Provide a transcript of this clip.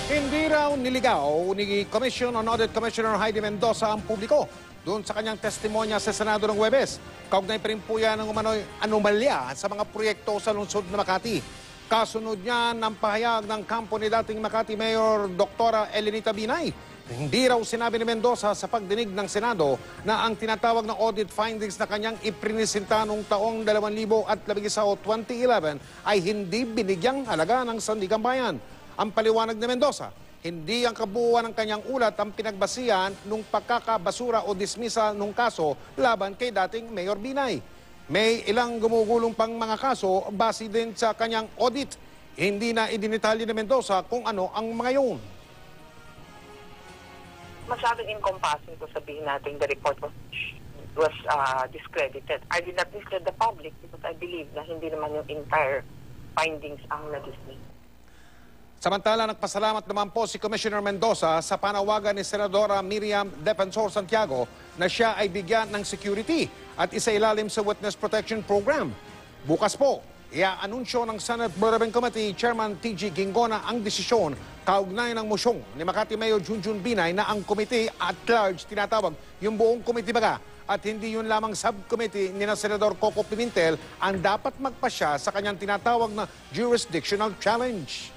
Hindi raw niligaw ni Commission on Audit Commissioner Heidi Mendoza ang publiko doon sa kanyang testimonya sa Senado ng Huwebes. Kaugnay pa rin po yan ng umano'y anomalya sa mga proyekto sa lungsod ng Makati. Kasunod niya ng pahayag ng kampo ni dating Makati Mayor Dr. Elenita Binay. Hindi raw sinabi ni Mendoza sa pagdinig ng Senado na ang tinatawag na audit findings na kanyang iprinisinta noong taong 2011 o 2011 ay hindi binigyang halaga ng Sandigan Bayan. Ang paliwanag ni Mendoza, hindi ang kabuuan ng kanyang ulat ang pinagbasihan nung pagkakabasura o dismissal nung kaso laban kay dating Mayor Binay. May ilang gumugulong pang mga kaso base din sa kanyang audit. Hindi na idinitalye ni Mendoza kung ano ang mga yun. Masyadong encompassing to sabihin natin the report was discredited. I did not mislead the public because I believe na hindi naman yung entire findings ang na-dismiss. Samantala, nagpasalamat naman po si Commissioner Mendoza sa panawagan ni Senadora Miriam Defensor Santiago na siya ay bigyan ng security at isailalim sa Witness Protection Program. Bukas po, i-anunsyo ng Senate Blue Committee Chairman T.G. Gingona ang desisyon kaugnay ng mosyong ni Makati Mayor Junjun Binay na ang committee at large tinatawag yung buong committee baga at hindi yun lamang subcommittee ni na Senador Coco Pimentel ang dapat magpasya sa kanyang tinatawag na jurisdictional challenge.